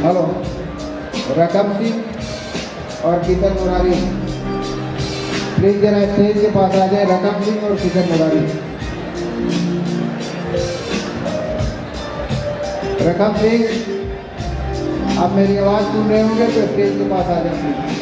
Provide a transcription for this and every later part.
Hello, रकम सिंह और Kishan Murari please जरा स्टेज के पास आ जाए। रकम सिंह और किशन मुरारी। रकम सिंह, आप मेरी आवाज़ सुन रहे होंगे तो स्टेज के पास आ जाए प्लीज।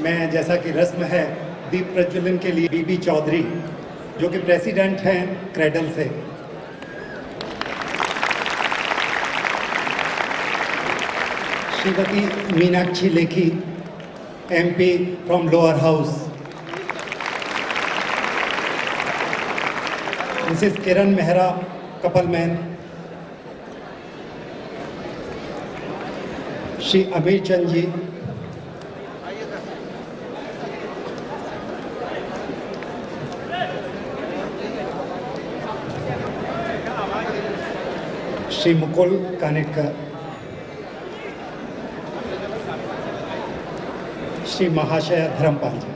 मैं जैसा कि रस्म है दीप प्रज्वलन के लिए बीबी चौधरी जो कि प्रेसिडेंट हैं क्रेडल से, Shrimati Meenakshi Lekhi MP from lower house, Mrs Kiran Mehra कपलमैन, श्री अमीर चंद जी, श्री मुकुल कानेटकर, श्री महाशय धर्मपाल जी,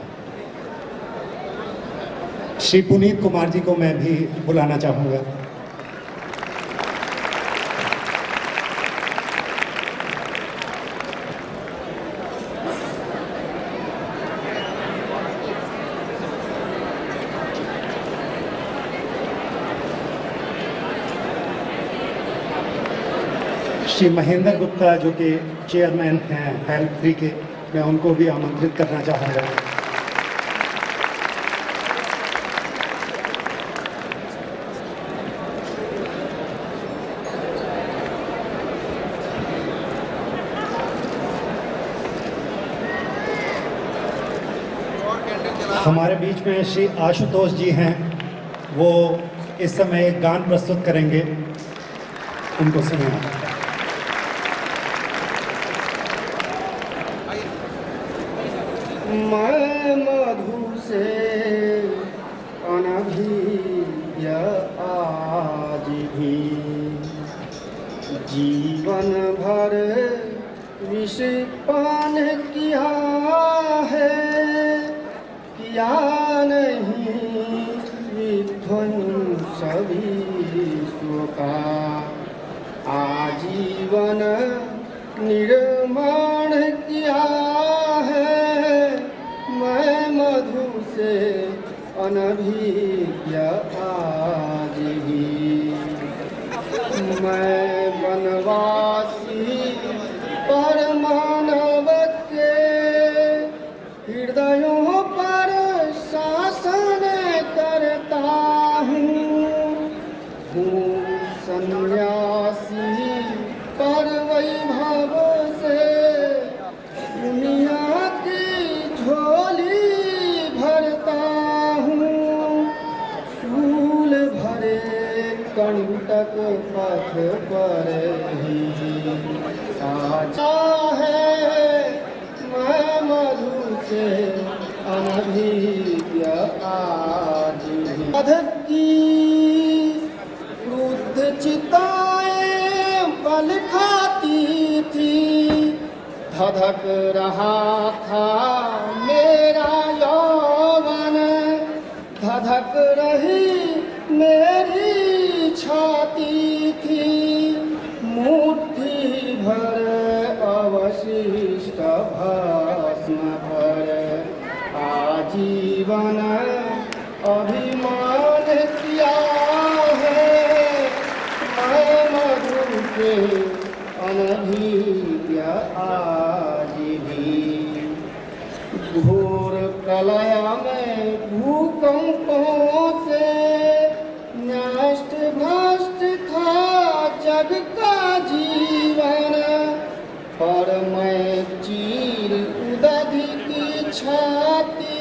श्री पुनीत कुमार जी को मैं भी बुलाना चाहूँगा। श्री महेंद्र गुप्ता जो कि चेयरमैन हैं हेल्प 3 के, मैं उनको भी आमंत्रित करना चाहूँगा। हमारे बीच में श्री आशुतोष जी हैं, वो इस समय एक गान प्रस्तुत करेंगे, उनको सुनिए। मैं मधु से अनभिज्ञ आज भी जीवन भर विष पान किया है, किया नहीं विध्वंस विश्व का, आजीवन निर्माण किया है। मैं मधु से अनभिज्ञ आज भी, मैं वनवासी परमानव के हृदयों पर शासन करता हूँ सन्यासी पर वैभव से दुनिया की झोली भरता हूँ, शूल भरे कंटक पथ पर ही साजा है। मैं मधु से अनभिज्ञ आज भी, अधक की क्रुद्ध चिताएं बल खाती थी, धधक रहा था मेरा यौवन, धधक रही मेरी छाती थी, मुट्ठी भर अवशिष्ट भस्म पर आजीवन अभिमान किया है। मैं मधु से अनभिज्ञ आज भी, घोर कलया में भूकंपों से नष्ट भ्रष्ट था जग का जीवन, पर मैं चीर उदधि की छाती,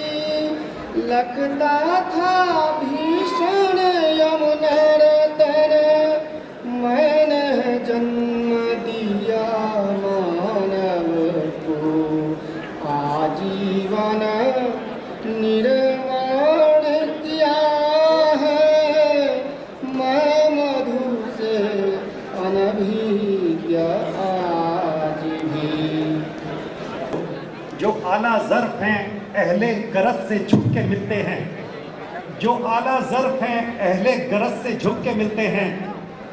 लगता था भीषण यमुनर्दन। मैंने जन्म दिया मानव को, आजीवन निर्माण किया है। मैं मधु से अनभिज्ञ आज भी, जो आला ज़र्फ़ हैं अहले गरज से झुक के मिलते हैं, जो आला ज़र्फ़ हैं अहले गरज से झुक के मिलते हैं,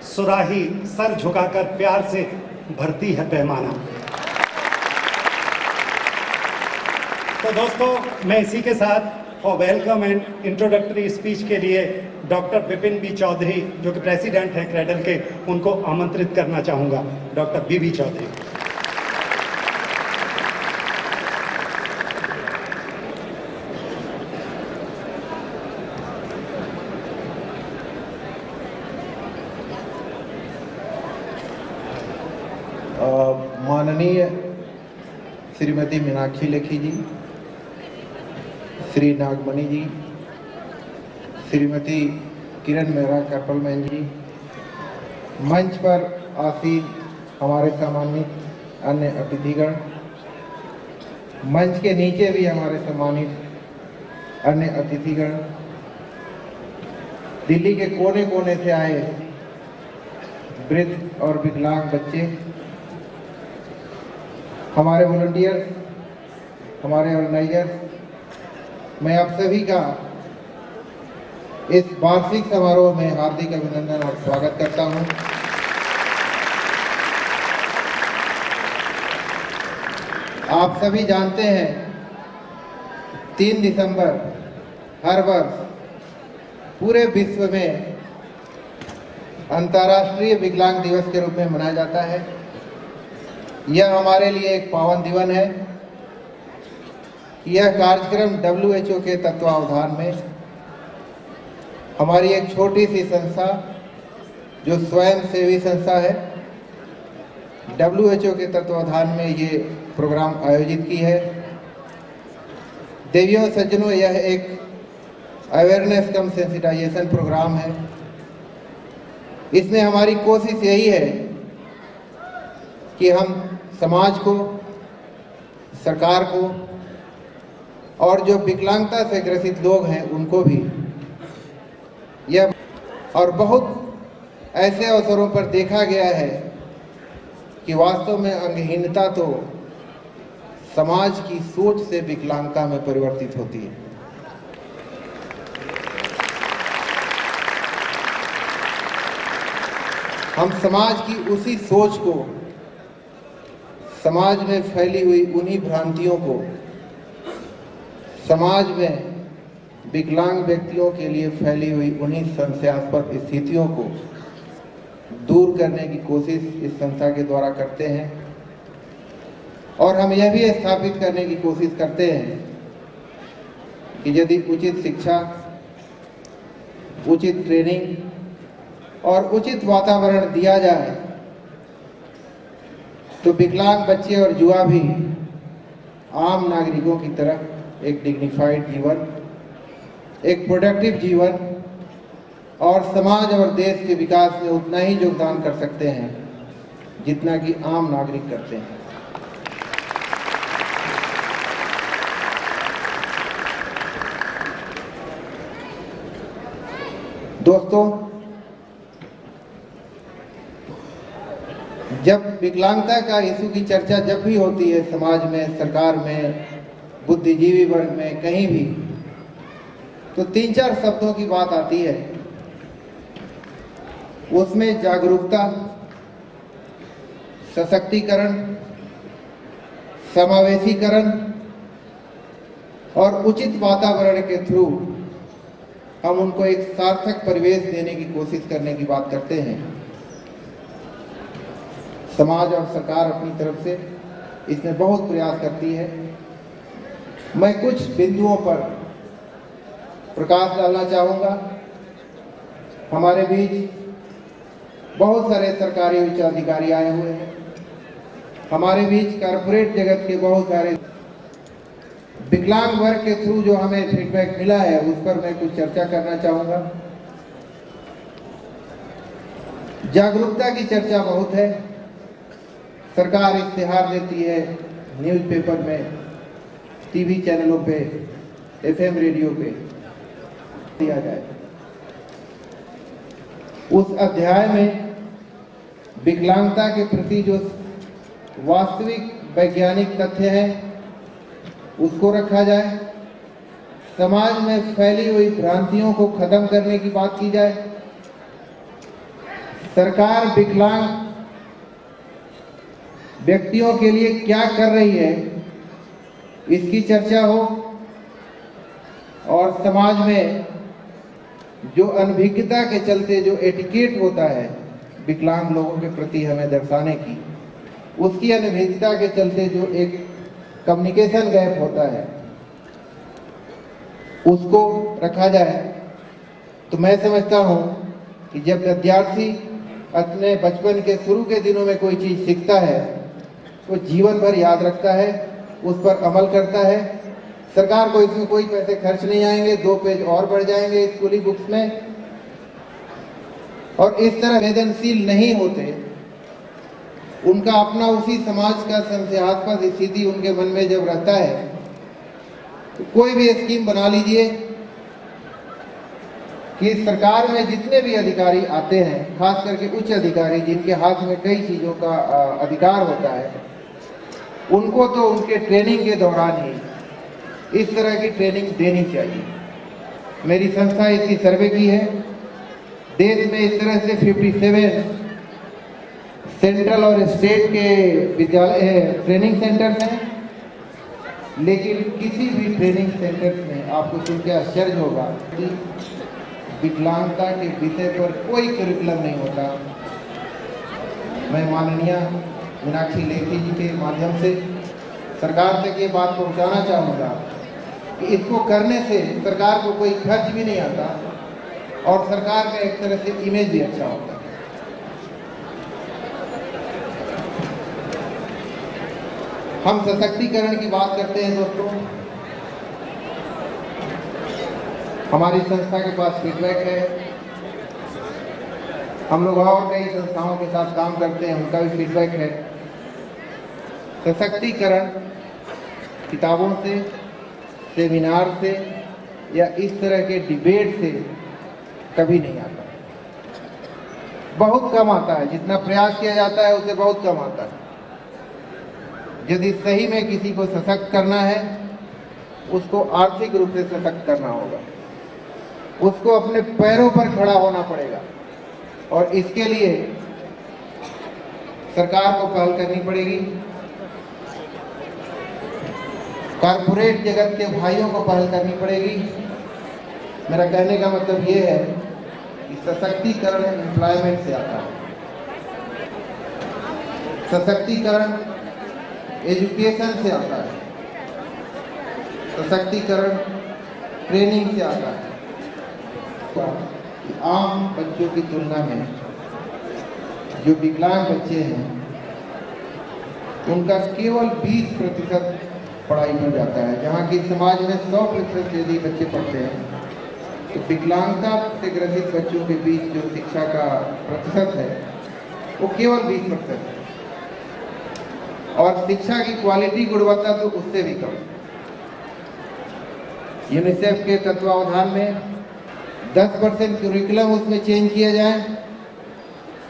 सुराही सर झुकाकर प्यार से भरती है पैमाना। तो दोस्तों, मैं इसी के साथ for welcome and introductory speech के लिए डॉक्टर विपिन बी चौधरी जो कि प्रेसिडेंट हैं क्रेडल के, उनको आमंत्रित करना चाहूँगा। Doctor B Chaudhary. माननीय श्रीमती मीनाक्षी लेखी जी, श्री नागमणि जी, श्रीमती किरण मेहरा कैपलमैन जी, मंच पर आसीन हमारे सम्मानित अन्य अतिथिगण, मंच के नीचे भी हमारे सम्मानित अन्य अतिथिगण, दिल्ली के कोने कोने से आए वृद्ध और विकलांग बच्चे, हमारे वॉलंटियर्स, हमारे ऑर्गेनाइजर्स, मैं आप सभी का इस वार्षिक समारोह में हार्दिक अभिनंदन और स्वागत करता हूं। आप सभी जानते हैं 3 दिसंबर हर वर्ष पूरे विश्व में अंतर्राष्ट्रीय विकलांग दिवस के रूप में मनाया जाता है। यह हमारे लिए एक पावन दिवन है। यह कार्यक्रम WHO के तत्वावधान में हमारी एक छोटी सी संस्था जो स्वयं सेवी संस्था है, WHO के तत्वावधान में ये प्रोग्राम आयोजित की है। देवियों सज्जनों, यह एक अवेयरनेस कम सेंसिटाइजेशन प्रोग्राम है। इसमें हमारी कोशिश यही है कि हम समाज को, सरकार को और जो विकलांगता से ग्रसित लोग हैं उनको भी यह, और बहुत ऐसे अवसरों पर देखा गया है कि वास्तव में अंगहीनता तो समाज की सोच से विकलांगता में परिवर्तित होती है। हम समाज की उसी सोच को, समाज में फैली हुई उन्हीं भ्रांतियों को, समाज में विकलांग व्यक्तियों के लिए फैली हुई उन्हीं संशयास्पद स्थितियों को दूर करने की कोशिश इस संस्था के द्वारा करते हैं। और हम यह भी स्थापित करने की कोशिश करते हैं कि यदि उचित शिक्षा, उचित ट्रेनिंग और उचित वातावरण दिया जाए तो विकलांग बच्चे और युवा भी आम नागरिकों की तरह एक डिग्निफाइड जीवन, एक प्रोडक्टिव जीवन और समाज और देश के विकास में उतना ही योगदान कर सकते हैं जितना कि आम नागरिक करते हैं। दोस्तों, जब विकलांगता का इशू की चर्चा जब भी होती है समाज में, सरकार में, बुद्धिजीवी वर्ग में, कहीं भी, तो 3-4 शब्दों की बात आती है। उसमें जागरूकता, सशक्तिकरण, समावेशीकरण और उचित वातावरण के थ्रू हम उनको एक सार्थक परिवेश देने की कोशिश करने की बात करते हैं। समाज और सरकार अपनी तरफ से इसमें बहुत प्रयास करती है। मैं कुछ बिंदुओं पर प्रकाश डालना चाहूँगा। हमारे बीच बहुत सारे सरकारी उच्च अधिकारी आए हुए हैं। हमारे बीच कॉर्पोरेट जगत के बहुत सारे विकलांग वर्ग के थ्रू जो हमें फीडबैक मिला है उस पर मैं कुछ चर्चा करना चाहूँगा। जागरूकता की चर्चा बहुत है। सरकार इश्तिहार देती है न्यूज़पेपर में, टीवी चैनलों पे, FM रेडियो पे दिया जाए। उस अध्याय में विकलांगता के प्रति जो वास्तविक वैज्ञानिक तथ्य हैं उसको रखा जाए। समाज में फैली हुई भ्रांतियों को खत्म करने की बात की जाए। सरकार विकलांग व्यक्तियों के लिए क्या कर रही है इसकी चर्चा हो, और समाज में जो अनभिज्ञता के चलते जो एटिकेट होता है विकलांग लोगों के प्रति हमें दर्शाने की, उसकी अनभिज्ञता के चलते जो एक कम्युनिकेशन गैप होता है उसको रखा जाए। तो मैं समझता हूँ कि जब विद्यार्थी अपने बचपन के शुरू के दिनों में कोई चीज़ सीखता है तो जीवन भर याद रखता है, उस पर अमल करता है। सरकार को इसमें कोई पैसे खर्च नहीं आएंगे, 2 पेज और बढ़ जाएंगे स्कूली बुक्स में। और इस तरह संवेदनशील नहीं होते, उनका अपना उसी समाज का संशयास्पद स्थिति उनके मन में जब रहता है तो कोई भी स्कीम बना लीजिए कि सरकार में जितने भी अधिकारी आते हैं, खास करके उच्च अधिकारी जिनके हाथ में कई चीज़ों का अधिकार होता है, उनको तो उनके ट्रेनिंग के दौरान ही इस तरह की ट्रेनिंग देनी चाहिए। मेरी संस्था इसकी सर्वे की है। देश में इस तरह से 57 सेंट्रल और स्टेट के विद्यालय ट्रेनिंग सेंटर्स हैं, लेकिन किसी भी ट्रेनिंग सेंटर्स में आपको सुन के आश्चर्य होगा कि विकलांगता के विषय पर कोई करिकुलम नहीं होता। मैं माननीय मीनाक्षी लेखी जी के माध्यम से सरकार तक ये बात पहुंचाना चाहूँगा कि इसको करने से सरकार को कोई खर्च भी नहीं आता और सरकार का एक तरह से इमेज भी अच्छा होता है। हम सशक्तिकरण की बात करते हैं दोस्तों, हमारी संस्था के पास फीडबैक है, हम लोग और कई संस्थाओं के साथ काम करते हैं, उनका भी फीडबैक है। सशक्तिकरण किताबों से, सेमिनार से या इस तरह के डिबेट से कभी नहीं आता, बहुत कम आता है। जितना प्रयास किया जाता है उससे बहुत कम आता है। यदि सही में किसी को सशक्त करना है, उसको आर्थिक रूप से सशक्त करना होगा, उसको अपने पैरों पर खड़ा होना पड़ेगा और इसके लिए सरकार को पहल करनी पड़ेगी, कारपोरेट जगत के भाइयों को पहल करनी पड़ेगी। मेरा कहने का मतलब ये है कि सशक्तिकरण एम्प्लॉयमेंट से आता है, सशक्तिकरण एजुकेशन से आता है, सशक्तिकरण ट्रेनिंग से आता है। आम बच्चों की तुलना में जो विकलांग बच्चे हैं उनका केवल 20% पढ़ाई में जाता है, जहाँ की समाज में 100% यदि बच्चे पढ़ते हैं तो विकलांगता से ग्रसित बच्चों के बीच जो शिक्षा का प्रतिशत है वो केवल 20% है और शिक्षा की क्वालिटी गुणवत्ता तो उससे भी कम। यूनिसेफ के तत्वावधान में 10% करिकुलम उसमें चेंज किया जाए,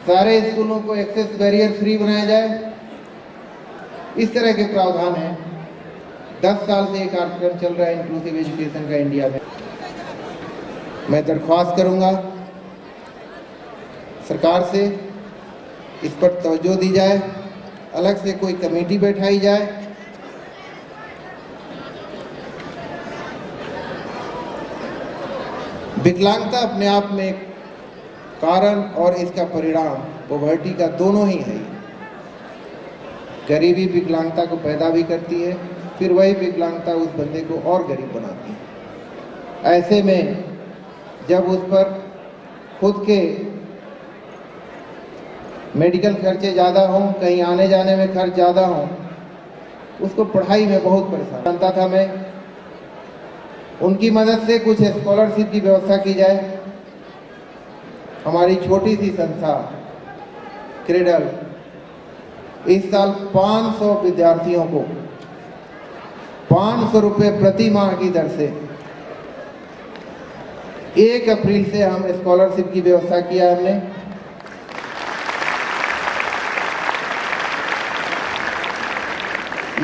सारे स्कूलों को एक्सेस बैरियर फ्री बनाया जाए, इस तरह के प्रावधान हैं। 10 साल से एक कार्यक्रम चल रहा है इंक्लूसिव एजुकेशन का इंडिया में। मैं दरख्वास्त करूंगा सरकार से इस पर तवज्जो दी जाए, अलग से कोई कमेटी बैठाई जाए, विकलांगता अपने आप में एक कारण और इसका परिणाम पॉवर्टी का दोनों ही है। गरीबी विकलांगता को पैदा भी करती है, फिर वही विकलांगता उस बंदे को और गरीब बनाती है। ऐसे में जब उस पर खुद के मेडिकल खर्चे ज़्यादा हों, कहीं आने जाने में खर्च ज़्यादा हों, उसको पढ़ाई में बहुत परेशान बनता था। मैं उनकी मदद से कुछ स्कॉलरशिप की व्यवस्था की जाए। हमारी छोटी सी संस्था क्रेडल इस साल 500 विद्यार्थियों को 500 रुपये प्रति माह की दर से 1 अप्रैल से हम स्कॉलरशिप की व्यवस्था किया है हमने।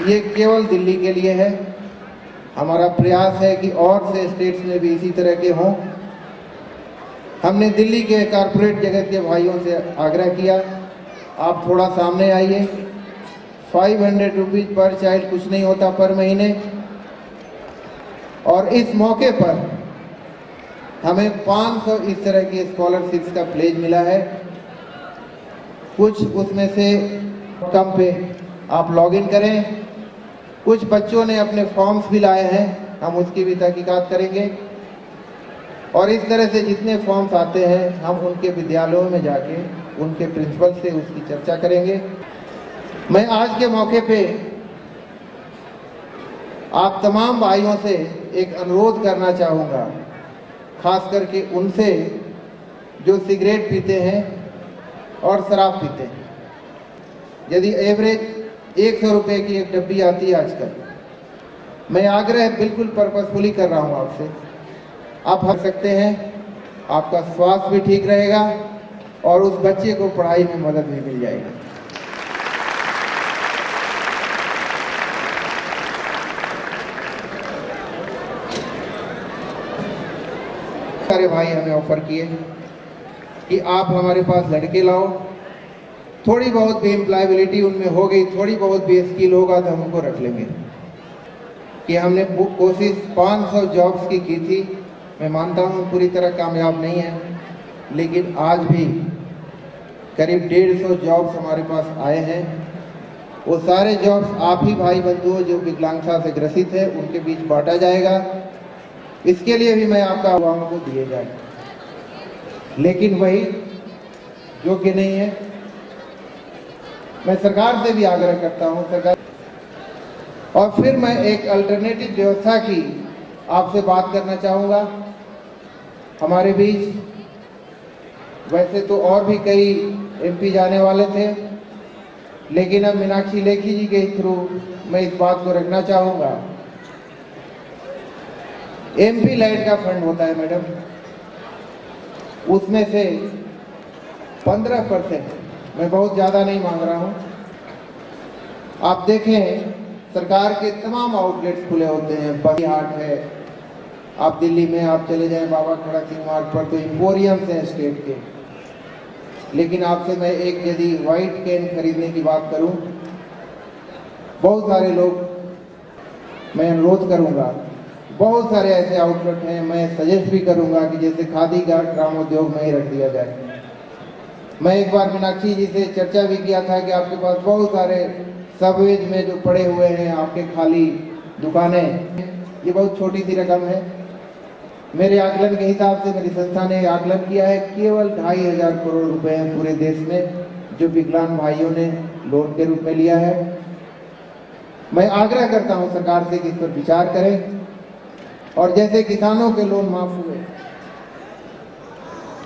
ये केवल दिल्ली के लिए है, हमारा प्रयास है कि और से स्टेट्स में भी इसी तरह के हों। हमने दिल्ली के कारपोरेट जगत के भाइयों से आग्रह किया, आप थोड़ा सामने आइए। 500 रुपीज़ पर चाइल्ड कुछ नहीं होता पर महीने, और इस मौके पर हमें 500 इस तरह की स्कॉलरशिप्स का प्लेज मिला है। कुछ उसमें से कम पे आप लॉगिन करें, कुछ बच्चों ने अपने फॉर्म्स भी लाए हैं, हम उसकी भी तहकीकात करेंगे और इस तरह से जितने फॉर्म्स आते हैं हम उनके विद्यालयों में जाके उनके प्रिंसिपल से उसकी चर्चा करेंगे। मैं आज के मौके पे आप तमाम भाइयों से एक अनुरोध करना चाहूँगा, खास करके उनसे जो सिगरेट पीते हैं और शराब पीते हैं। यदि एवरेज 100 रुपये की एक डब्बी आती है आजकल, मैं आग्रह बिल्कुल पर्पसफुली कर रहा हूँ आपसे, आप हट सकते हैं, आपका स्वास्थ्य भी ठीक रहेगा और उस बच्चे को पढ़ाई में मदद भी मिल जाएगी। सारे भाई हमें ऑफर किए कि आप हमारे पास लड़के लाओ, थोड़ी बहुत भी एम्प्लॉयबिलिटी उनमें हो गई, थोड़ी बहुत भी स्किल होगा तो हम उनको रख लेंगे। कि हमने कोशिश 500 जॉब्स की थी, मैं मानता हूँ पूरी तरह कामयाब नहीं है, लेकिन आज भी करीब 150 जॉब्स हमारे पास आए हैं वो सारे जॉब्स आप ही भाई बंधुओं जो विकलांगता से ग्रसित है उनके बीच बांटा जाएगा। इसके लिए भी मैं आपका आह्वान को दिए जाए, लेकिन वही योग्य नहीं है। मैं सरकार से भी आग्रह करता हूं सरकार, और फिर मैं एक अल्टरनेटिव व्यवस्था की आपसे बात करना चाहूँगा। हमारे बीच वैसे तो और भी कई एमपी जाने वाले थे, लेकिन अब मीनाक्षी लेखी जी के थ्रू मैं इस बात को रखना चाहूँगा। एमपी लाइट का फंड होता है मैडम, उसमें से 15%, मैं बहुत ज़्यादा नहीं मांग रहा हूँ। आप देखें सरकार के तमाम आउटलेट्स खुले होते हैं, बड़ी हाट है, आप दिल्ली में आप चले जाएं बाबा खड़ा सिंह मार्ग पर तो एम्पोरियम्स हैं स्टेट के। लेकिन आपसे मैं एक यदि वाइट कैन खरीदने की बात करूं, बहुत सारे लोग, मैं अनुरोध करूंगा, बहुत सारे ऐसे आउटलेट हैं, मैं सजेस्ट भी करूंगा कि जैसे खादी का ग्रामोद्योग में ही रख दिया जाए। मैं एक बार मीनाक्षी जी से चर्चा भी किया था कि आपके पास बहुत सारे सबवेज में जो पड़े हुए हैं आपके खाली दुकानें, ये बहुत छोटी सी रकम है। मेरे आकलन के हिसाब से मेरी संस्था ने आकलन किया है केवल 2,500 करोड़ रुपए हैं पूरे देश में जो विकलांग भाइयों ने लोन के रूप में लिया है। मैं आग्रह करता हूं सरकार से कि इस पर विचार करें, और जैसे किसानों के लोन माफ हुए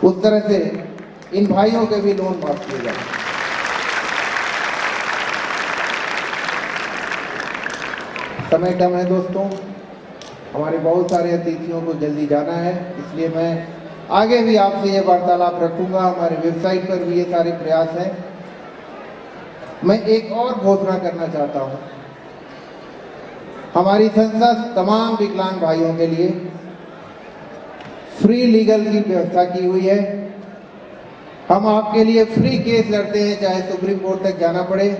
उस तरह से इन भाइयों के भी लोन माफ किए जाए। समय कम है दोस्तों, हमारे बहुत सारे अतिथियों को जल्दी जाना है, इसलिए मैं आगे भी आपसे ये वार्तालाप रखूंगा। हमारे वेबसाइट पर भी ये सारे प्रयास हैं। मैं एक और घोषणा करना चाहता हूं, हमारी संस्था तमाम विकलांग भाइयों के लिए फ्री लीगल की व्यवस्था की हुई है। हम आपके लिए फ्री केस लड़ते हैं, चाहे सुप्रीम कोर्ट तक जाना पड़े।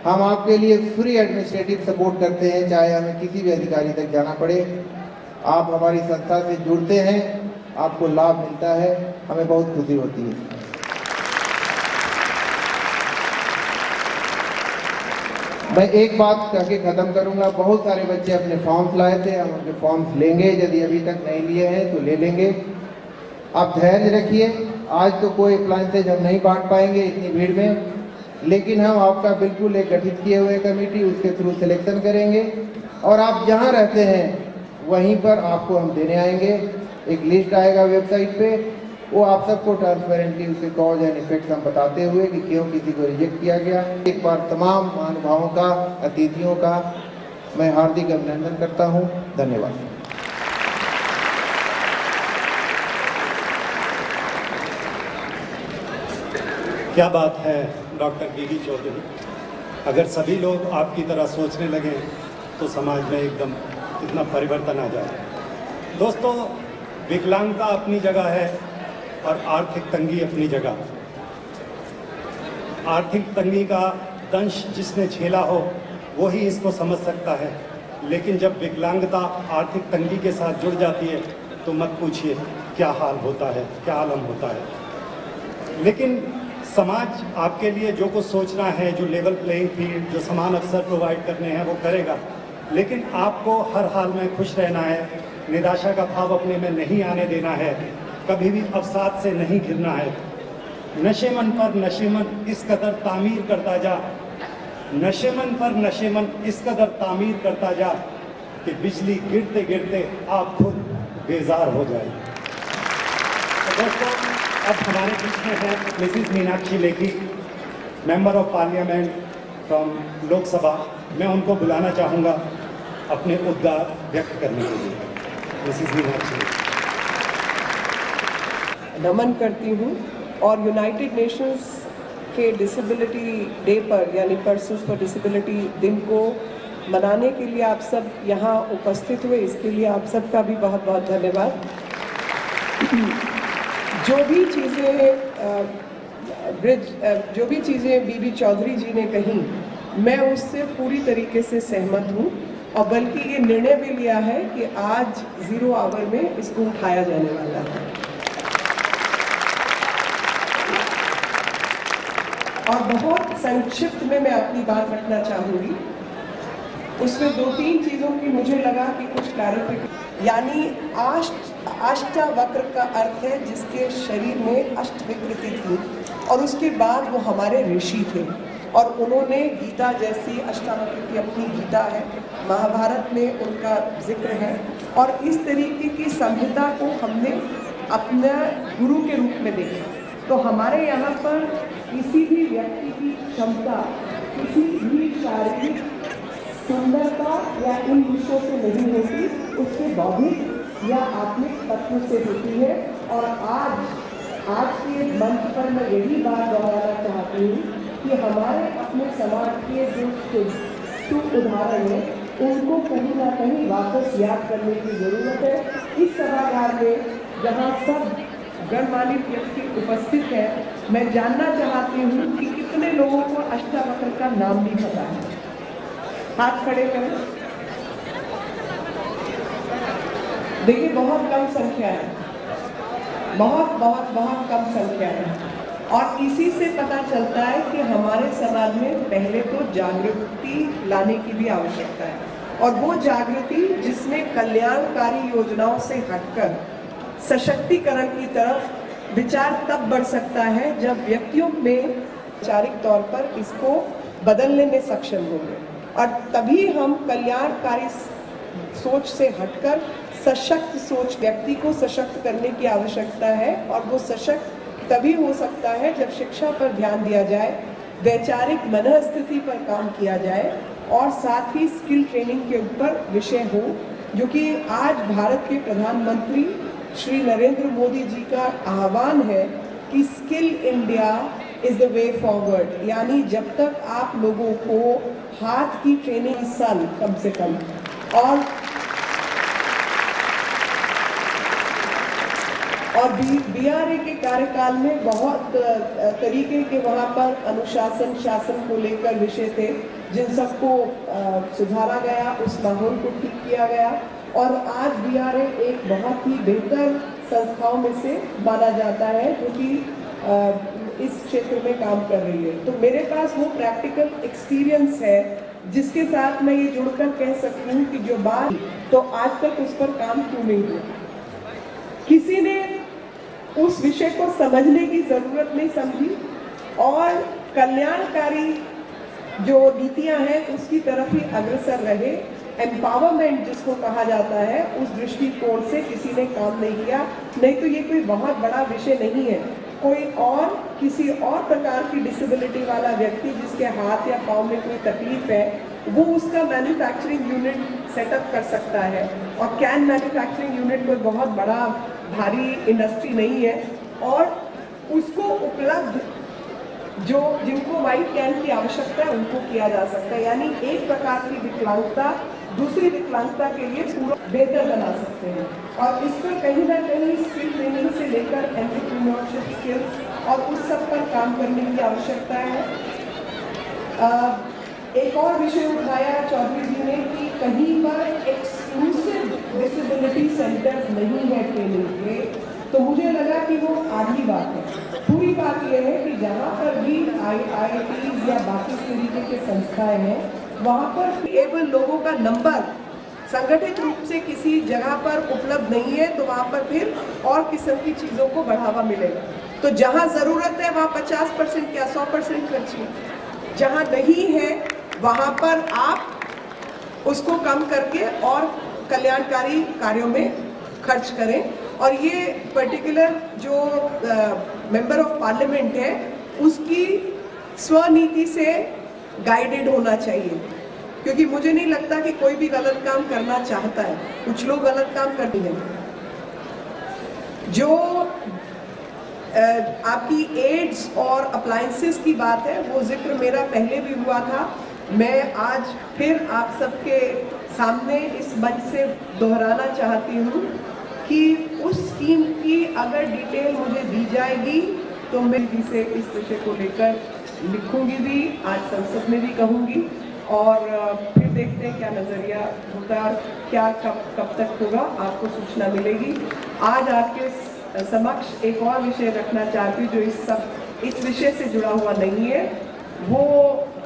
हम आपके लिए फ्री एडमिनिस्ट्रेटिव सपोर्ट करते हैं, चाहे हमें किसी भी अधिकारी तक जाना पड़े। आप हमारी संस्था से जुड़ते हैं, आपको लाभ मिलता है, हमें बहुत खुशी होती है। मैं एक बात कह के ख़त्म करूंगा। बहुत सारे बच्चे अपने फॉर्म्स लाए थे, हम उनके फॉर्म्स लेंगे, यदि अभी तक नहीं लिए हैं तो ले लेंगे। आप धैर्य रखिए, आज तो कोई अप्लायंसेज हम नहीं बांट पाएंगे इतनी भीड़ में, लेकिन हम आपका बिल्कुल एक गठित किए हुए कमेटी उसके थ्रू सिलेक्शन करेंगे, और आप जहां रहते हैं वहीं पर आपको हम देने आएंगे। एक लिस्ट आएगा वेबसाइट पे, वो आप सबको ट्रांसपेरेंटली उसके कॉज एंड इफेक्ट्स हम बताते हुए कि क्यों किसी को रिजेक्ट किया गया। एक बार तमाम महानुभावों का, अतिथियों का मैं हार्दिक अभिनंदन करता हूँ। धन्यवाद। क्या बात है डॉक्टर बीबी चौधरी, अगर सभी लोग आपकी तरह सोचने लगे तो समाज में एकदम कितना परिवर्तन आ जाए। दोस्तों, विकलांगता अपनी जगह है और आर्थिक तंगी अपनी जगह। आर्थिक तंगी का दंश जिसने झेला हो वो ही इसको समझ सकता है, लेकिन जब विकलांगता आर्थिक तंगी के साथ जुड़ जाती है तो मत पूछिए क्या हाल होता है, क्या आलम होता है। लेकिन समाज आपके लिए जो कुछ सोचना है, जो लेवल प्लेइंग फील्ड, जो समान अवसर प्रोवाइड करने हैं वो करेगा, लेकिन आपको हर हाल में खुश रहना है, निराशा का भाव अपने में नहीं आने देना है, कभी भी अवसाद से नहीं घिरना है। नशेमन पर नशेमन इस कदर तामीर करता जा, नशेमन पर नशेमन इस कदर तामीर करता जा कि बिजली गिरते गिरते आप खुद बेजार हो जाए। तो दोस्तों, अब हमारे बीच में है Mrs Meenakshi Lekhi, member of parliament from Lok Sabha. मैं उनको बुलाना चाहूँगा अपने उद्गार व्यक्त करने के लिए। मिसिस मीनाक्षी। नमन करती हूँ और यूनाइटेड नेशंस के डिसेबिलिटी डे पर, यानी पर्सन्स फॉर डिसेबिलिटी दिन को मनाने के लिए आप सब यहाँ उपस्थित हुए, इसके लिए आप सबका भी बहुत बहुत धन्यवाद। जो भी चीज़ें बीबी चौधरी जी ने कही, मैं उससे पूरी तरीके से सहमत हूँ, और बल्कि ये निर्णय भी लिया है कि आज 0 आवर में इसको उठाया जाने वाला है। और बहुत संक्षिप्त में मैं अपनी बात रखना चाहूँगी। उसमें 2-3 चीज़ों की मुझे लगा कि कुछ क्लैरिफिकेशन, यानी अष्टावक्र का अर्थ है जिसके शरीर में अष्ट विकृति थी और उसके बाद वो हमारे ऋषि थे और उन्होंने गीता जैसी, अष्टावक्र की अपनी गीता है, महाभारत में उनका जिक्र है और इस तरीके की संहिता को हमने अपने गुरु के रूप में देखा। तो हमारे यहाँ पर किसी भी व्यक्ति की क्षमता किसी भी शारीरिक सुंदरता या इन विषयों से नहीं होती, उसके बौद्धिक या आत्मिक तत्व से होती है। और आज के मंच पर मैं यही बात दोहराना चाहती हूँ कि हमारे अपने समाज के जो शुभ उदाहरण हैं उनको कहीं ना कहीं वापस याद करने की ज़रूरत है। इस सभागार में जहाँ सब गणमान्य व्यक्ति उपस्थित है, मैं जानना चाहती हूँ कि कितने लोगों को अष्टावक्र का नाम भी पता है। हाथ खड़े करें। देखिए बहुत कम संख्या है, बहुत कम संख्या है। और इसी से पता चलता है कि हमारे समाज में पहले तो जागृति लाने की भी आवश्यकता है और वो जागृति जिसमें कल्याणकारी योजनाओं से हटकर सशक्तिकरण की तरफ विचार तब बढ़ सकता है जब व्यक्तियों में वैचारिक तौर पर इसको बदलने में सक्षम होंगे और तभी हम कल्याणकारी सोच से हटकर सशक्त सोच, व्यक्ति को सशक्त करने की आवश्यकता है और वो सशक्त तभी हो सकता है जब शिक्षा पर ध्यान दिया जाए, वैचारिक मनःस्थिति पर काम किया जाए और साथ ही स्किल ट्रेनिंग के ऊपर विषय हो, जो कि आज भारत के प्रधानमंत्री श्री नरेंद्र मोदी जी का आह्वान है कि skill India is the way forward. यानी जब तक आप लोगों को हाथ की ट्रेनिंग साल कम से कम और BRA के कार्यकाल में बहुत तरीके के वहाँ पर अनुशासन शासन को लेकर विषय थे जिन सबको सुधारा गया, उस माहौल को ठीक किया गया और आज BRA एक बहुत ही बेहतर संस्थाओं में से माना जाता है जो कि इस क्षेत्र में काम कर रही है। तो मेरे पास वो प्रैक्टिकल एक्सपीरियंस है जिसके साथ मैं ये जुड़कर कह सकती हूँ कि जो बात तो आज तक उस पर काम क्यों नहीं हुआ। किसी ने उस विषय को समझने की जरूरत नहीं समझी और कल्याणकारी जो नीतियां हैं उसकी तरफ ही अग्रसर रहे। एम्पावरमेंट जिसको कहा जाता है उस दृष्टिकोण से किसी ने काम नहीं किया। नहीं तो ये कोई बहुत बड़ा विषय नहीं है। कोई और किसी और प्रकार की डिसेबिलिटी वाला व्यक्ति जिसके हाथ या पाँव में कोई तकलीफ है वो उसका मैन्युफैक्चरिंग यूनिट सेटअप कर सकता है और कैन मैन्युफैक्चरिंग यूनिट कोई बहुत बड़ा भारी इंडस्ट्री नहीं है और उसको उपलब्ध जो जिनको वाइट कैन की आवश्यकता है उनको किया जा सकता है। यानी एक प्रकार की विकलांगता दूसरी विकलांगता के लिए पूरा बेहतर बना सकते हैं और इस पर कहीं ना कहीं स्किल ट्रेनिंग से लेकर एंटरप्रेन्योरशिप स्किल्स और उस सब पर काम करने की आवश्यकता है। एक और विषय उठाया चौधरी जी ने कि कहीं पर एक्सक्लूसिव डिसेबिलिटी सेंटर्स नहीं है ट्रेनिंग के, तो मुझे लगा कि वो आधी बात है। पूरी बात यह है कि जहाँ पर भी IITs या बाकी तरीके के संस्थाएं हैं वहाँ पर एबल लोगों का नंबर संगठित रूप से किसी जगह पर उपलब्ध नहीं है तो वहाँ पर फिर और किस्म की चीज़ों को बढ़ावा मिलेगा। तो जहाँ ज़रूरत है वहाँ 50% या 100% खर्चिए, जहाँ नहीं है वहाँ पर आप उसको कम करके और कल्याणकारी कार्यों में खर्च करें। और ये पर्टिकुलर जो मेंबर ऑफ पार्लियामेंट है उसकी स्वनीति से गाइडेड होना चाहिए, क्योंकि मुझे नहीं लगता कि कोई भी गलत काम करना चाहता है। कुछ लोग गलत काम करते हैं। जो आपकी एड्स और अप्लायंसेस की बात है वो जिक्र मेरा पहले भी हुआ था। मैं आज फिर आप सबके सामने इस मंच से दोहराना चाहती हूँ कि उस स्कीम की अगर डिटेल मुझे दी जाएगी तो मैं इसे इस विषय को लेकर लिखूंगी भी, आज संसद में भी कहूँगी और फिर देखते हैं क्या नज़रिया होता है, क्या कब तक होगा, आपको सूचना मिलेगी। आज आपके समक्ष एक और विषय रखना चाहती हूँ जो इस विषय से जुड़ा हुआ नहीं है। वो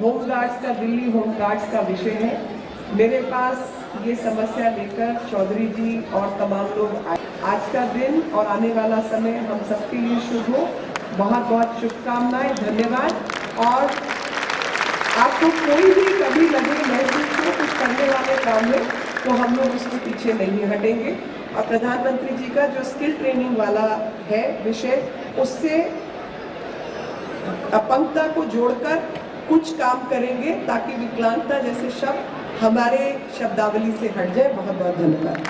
होमगार्ड्स का, दिल्ली होमगार्ड्स का विषय है। मेरे पास ये समस्या लेकर चौधरी जी और तमाम लोग आए। आज का दिन और आने वाला समय हम सबके लिए शुभ हो। बहुत बहुत शुभकामनाएं, धन्यवाद। और आपको कोई भी कभी लगे महसूस हो कुछ करने वाले काम में, तो हम लोग उसके पीछे नहीं हटेंगे। और प्रधानमंत्री जी का जो स्किल ट्रेनिंग वाला है विषय, उससे अपंगता को जोड़कर कुछ काम करेंगे ताकि विकलांगता जैसे शब्द हमारे शब्दावली से हट जाए। बहुत बहुत धन्यवाद।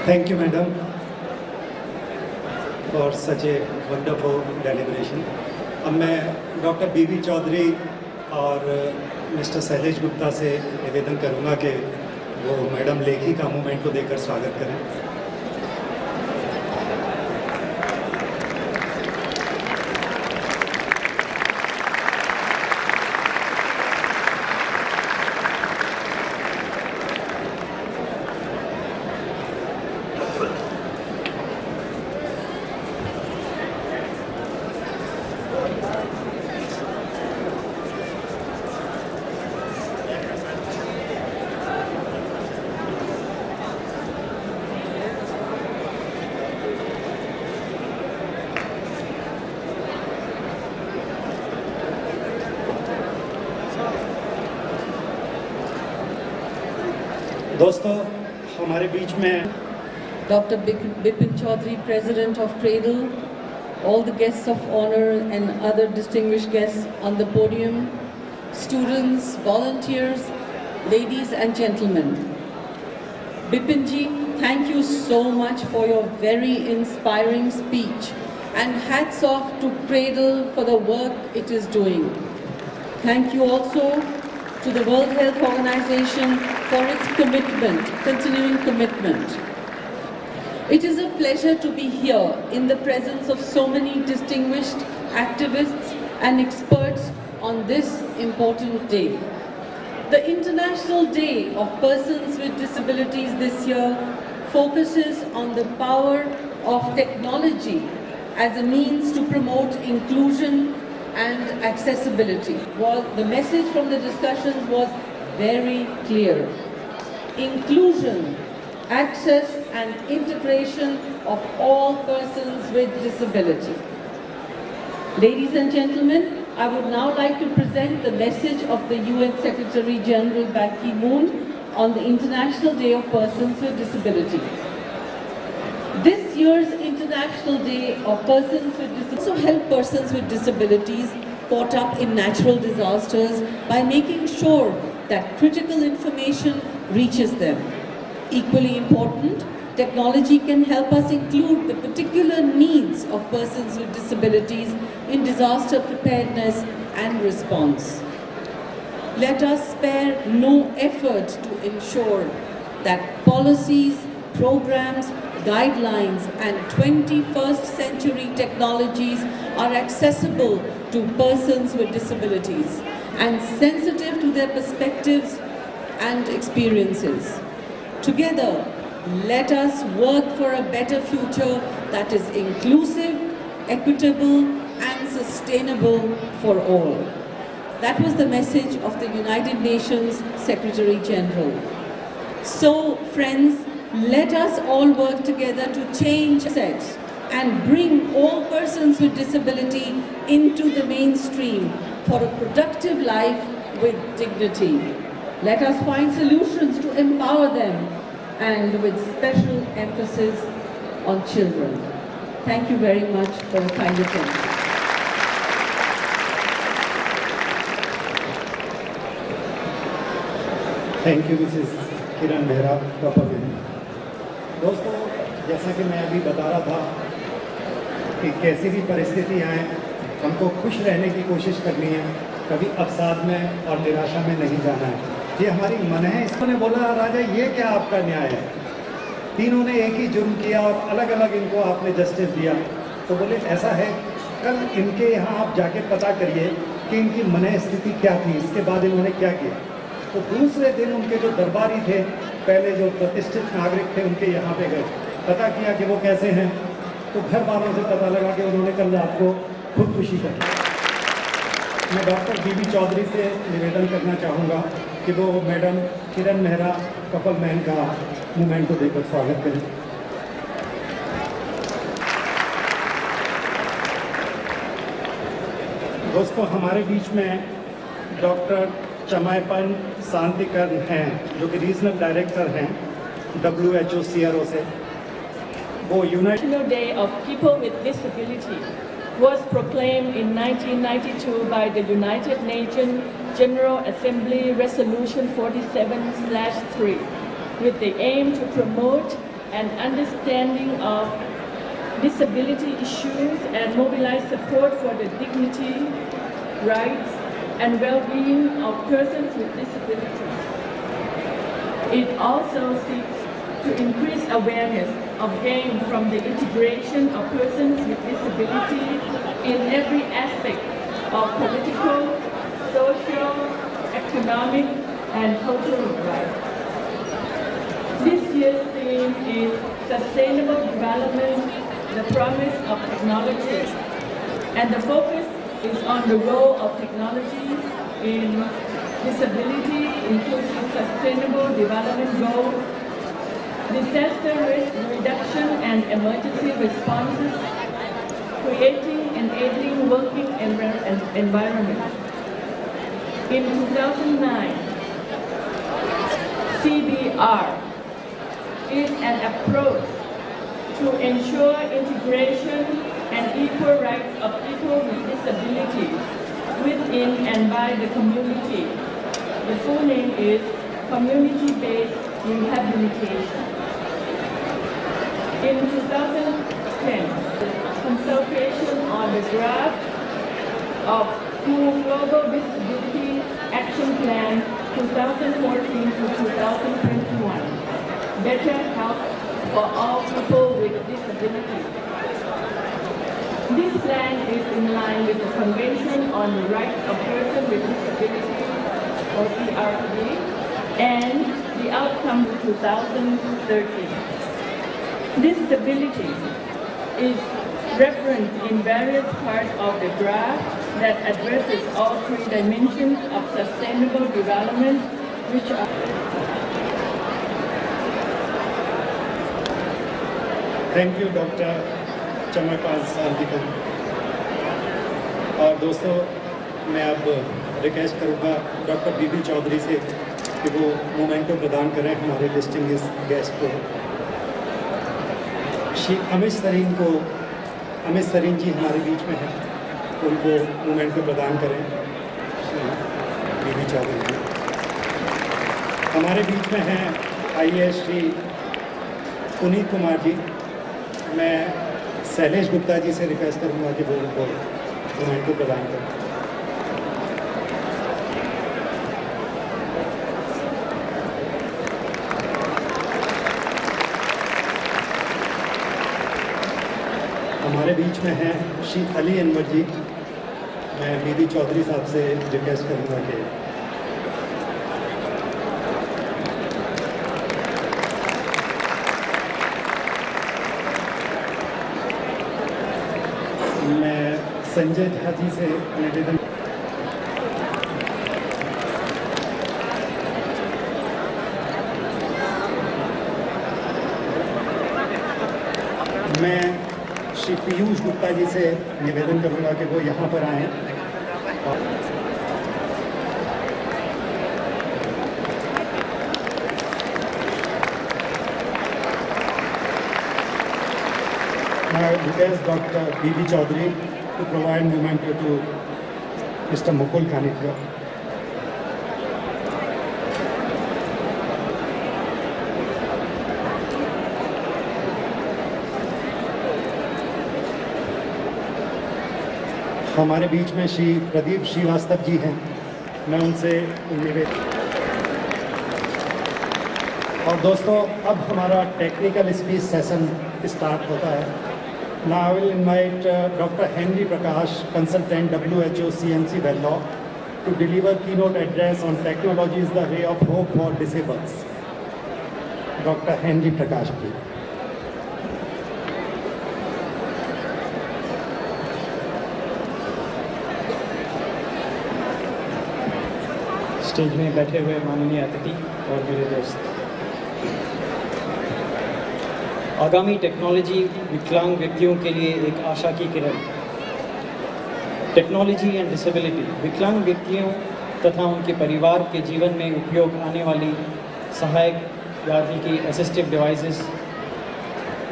Thank you, madam, for such a wonderful deliberation. अब मैं डॉक्टर बीबी चौधरी और मिस्टर शैलेश गुप्ता से निवेदन करूंगा कि वो मैडम लेखी का मूवमेंट को देकर स्वागत करें। दोस्तों, हमारे बीच में Dr. Bipin Chaudhary, President of Cradle, all the guests of honor and other distinguished guests on the podium, students, volunteers, ladies and gentlemen. Bipin ji, thank you so much for your very inspiring speech, and hats off to Cradle for the work it is doing. Thank you also to the World Health Organization for its commitment, continuing commitment. It is a pleasure to be here in the presence of so many distinguished activists and experts on this important day. The International Day of Persons with Disabilities this year focuses on the power of technology as a means to promote inclusion and accessibility. Well, the message from the discussions was very clear. Inclusion, access and integration of all persons with disability. Ladies and gentlemen, I would now like to present the message of the UN Secretary General Ban Ki-moon on the International Day of Persons with Disability. This year's International Day of Persons with Disabilities also help persons with disabilities caught up in natural disasters by making sure that critical information reaches them. Equally important, technology can help us include the particular needs of persons with disabilities in disaster preparedness and response. Let us spare no effort to ensure that policies, programs, guidelines and 21st century technologies are accessible to persons with disabilities and sensitive to their perspectives and experiences. Together, let us work for a better future that is inclusive, equitable and sustainable for all. That was the message of the United Nations Secretary General. So, friends, let us all work together to change sets and bring all persons with disability into the mainstream for a productive life with dignity. Let us find solutions to empower them and with special emphasis on children. Thank you very much for your kind attention. Thank you Mrs Kiran Mehra couple. दोस्तों, जैसा कि मैं अभी बता रहा था कि कैसी भी परिस्थिति आए हमको खुश रहने की कोशिश करनी है, कभी अवसाद में और निराशा में नहीं जाना है। ये हमारी मन है। इसने बोला, राजा ये क्या आपका न्याय है, तीनों ने एक ही जुर्म किया और अलग अलग इनको आपने जस्टिस दिया। तो बोले ऐसा है, कल इनके यहाँ आप जाके पता करिए कि इनकी मन स्थिति क्या थी, इसके बाद इन्होंने क्या किया। तो दूसरे दिन उनके जो दरबारी थे, पहले जो प्रतिष्ठित नागरिक थे, उनके यहाँ पे गए, पता किया कि वो कैसे हैं। तो घर वालों से पता लगा कि उन्होंने कल रात को खुदकुशी कर ली। मैं डॉक्टर बीबी चौधरी से निवेदन करना चाहूँगा कि वो मैडम किरण मेहरा कपल मैन का मोमेंटो देकर स्वागत करें। दोस्तों, हमारे बीच में डॉक्टर चमायपन शांतिकरण हैं, जो कि रीजनल डायरेक्टर हैं WHO CRO से। वो United International Day of People with Disability was proclaimed in 1992 by the United Nations General Assembly Resolution 47/3 with the aim to promote an understanding of disability issues and mobilize support for the dignity, rights, and well-being of persons with disabilities. It also seeks to increase awareness of gain from the integration of persons with disability in every aspect of political, social, economic, and cultural life. This year's theme is Sustainable Development, the Promise of Technology, and the focus is on the role of technology in disability, inclusive sustainable development goals, disaster risk reduction and emergency responses, creating enabling working environment. In 2009, CBR is an approach to ensure integration and equal rights of people with disabilities within and by the community. The full name is Community-Based Rehabilitation. In 2010, consultation on the draft of Global Disability Action Plan 2014 to 2021, Better Health for All People with Disabilities. This plan is in line with the Convention on the Rights of Persons with Disabilities, or CRPD, and the outcome 2013. Disability is referenced in various parts of the draft that addresses all three dimensions of sustainable development, which are thank you doctor चमायपन शांतिकरण। और दोस्तों, मैं अब request करूँगा doctor बीबी चौधरी से कि वो मोमेंटो प्रदान करें हमारे डिस्टिंग्विश्ड गेस्ट को। श्री अमित सरीन जी हमारे बीच में हैं, उनको मोमेंटो प्रदान करें। श्री बीबी चौधरी जी हमारे बीच में हैं। आइए श्री पुनीत कुमार जी। मैं शैलेश गुप्ता जी से रिक्वेस्ट करूंगा कि वो उनको मोमेंटो प्रदान करें। हमारे बीच में हैं श्री अली अनवर जी। मैं बीबी चौधरी साहब से रिक्वेस्ट करूंगा कि मैं संजय झा जी से निवेदन मैं श्री पीयूष गुप्ता जी से निवेदन करूंगा कि वो यहाँ पर आएं। I request Dr. B.B. Chaudhary to provide memento to Mr. Mukul Kanitkar. हमारे बीच में श्री प्रदीप श्रीवास्तव जी हैं। मैं उनसे निवेदन। और दोस्तों, अब हमारा टेक्निकल स्पीच सेशन स्टार्ट होता है। Now I will invite Dr. Henry Prakash, consultant WHO CMC Bangalore, to deliver keynote address on technology is the ray of hope for disabled. Dr. Henry Prakash, please. Stage में बैठे हुए माननीय अतिथि और मेरे दोस्त, आगामी टेक्नोलॉजी विकलांग व्यक्तियों के लिए एक आशा की किरण। टेक्नोलॉजी एंड डिसेबिलिटी विकलांग व्यक्तियों तथा उनके परिवार के जीवन में उपयोग आने वाली सहायक यानी कि असिस्टिव डिवाइसेस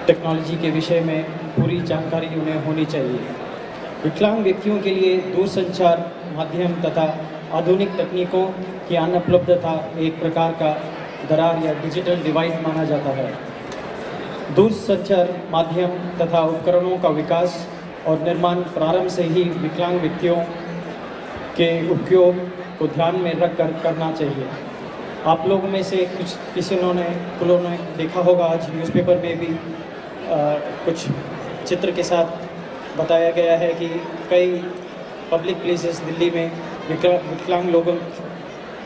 टेक्नोलॉजी के विषय में पूरी जानकारी उन्हें होनी चाहिए। विकलांग व्यक्तियों के लिए दूरसंचार माध्यम तथा आधुनिक तकनीकों की अनुपलब्धता एक प्रकार का दरार या डिजिटल डिवाइड माना जाता है। दूरसंचार माध्यम तथा उपकरणों का विकास और निर्माण प्रारंभ से ही विकलांग व्यक्तियों के उपयोग को ध्यान में रखकर करना चाहिए। आप लोगों में से किसी ने देखा होगा, आज न्यूज़पेपर में भी कुछ चित्र के साथ बताया गया है कि कई पब्लिक प्लेसेस दिल्ली में विकलांग लोगों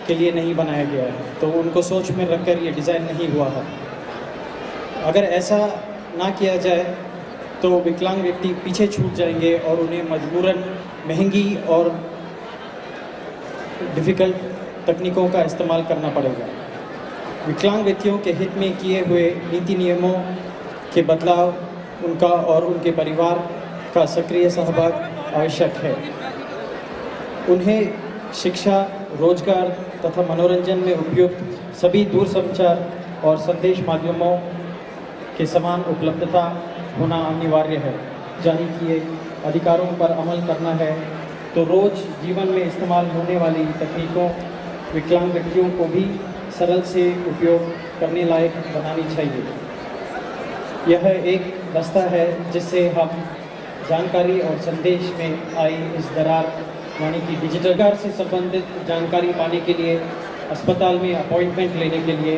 के लिए नहीं बनाया गया है, तो उनको सोच में रखकर ये डिज़ाइन नहीं हुआ है। अगर ऐसा ना किया जाए तो विकलांग व्यक्ति पीछे छूट जाएंगे और उन्हें मजबूरन महंगी और डिफ़िकल्ट तकनीकों का इस्तेमाल करना पड़ेगा। विकलांग व्यक्तियों के हित में किए हुए नीति नियमों के बदलाव उनका और उनके परिवार का सक्रिय सहभाग आवश्यक है। उन्हें शिक्षा, रोजगार तथा मनोरंजन में उपयुक्त सभी दूरसंचार और संदेश माध्यमों के समान उपलब्धता होना अनिवार्य है। जारी किए अधिकारों पर अमल करना है तो रोज जीवन में इस्तेमाल होने वाली तकनीकों विकलांग व्यक्तियों को भी सरल से उपयोग करने लायक बनानी चाहिए। यह एक रास्ता है जिससे हम जानकारी और संदेश में आई इस दरार यानी कि डिजिटल कार से संबंधित जानकारी पाने के लिए, अस्पताल में अपॉइंटमेंट लेने के लिए,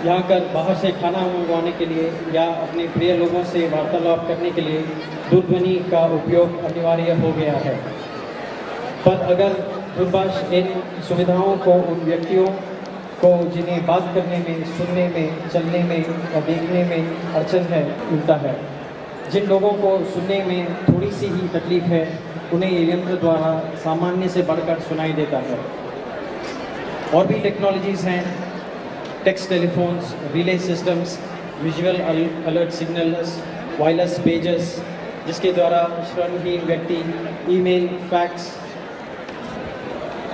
यहाँ कर बाहर से खाना मंगवाने के लिए या अपने प्रिय लोगों से वार्तालाप करने के लिए दूरध्वनि का उपयोग अनिवार्य हो गया है। पर अगर दूरभाष इन सुविधाओं को उन व्यक्तियों को जिन्हें बात करने में, सुनने में, चलने में या देखने में अड़चन है मिलता है, जिन लोगों को सुनने में थोड़ी सी ही तकलीफ है, उन्हें ये यंत्र द्वारा सामान्य से बढ़कर सुनाई देता है। और भी टेक्नोलॉजीज़ हैं, text telephones, relay systems, visual alert signals, wireless pages, जिसके द्वारा श्रवणहीन व्यक्ति ईमेल, फैक्स,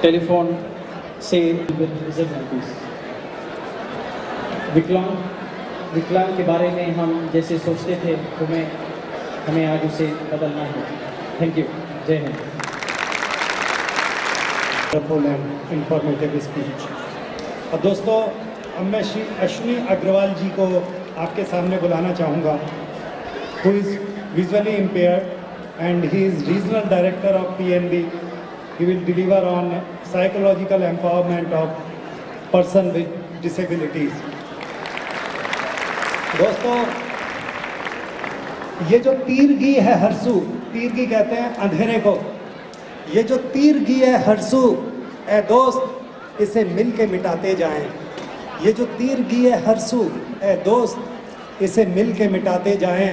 टेलीफोन से विकलांग के बारे में हम जैसे सोचते थे हमें आज उसे बदलना है। Thank you. जय हिंद। Informative speech. और दोस्तों, अब मैं श्री अश्विनी अग्रवाल जी को आपके सामने बुलाना चाहूँगा, who is visually impaired and he is regional director of PNB। He will deliver on psychological empowerment of person with disabilities। दोस्तों, ये जो तीरगी है हरसू, तीरगी कहते हैं अंधेरे को, ये जो तीरगी है हरसू, ए दोस्त इसे मिल के मिटाते जाएं। ये जो तीरगी है हरसू, ए दोस्त इसे मिल के मिटाते जाएं।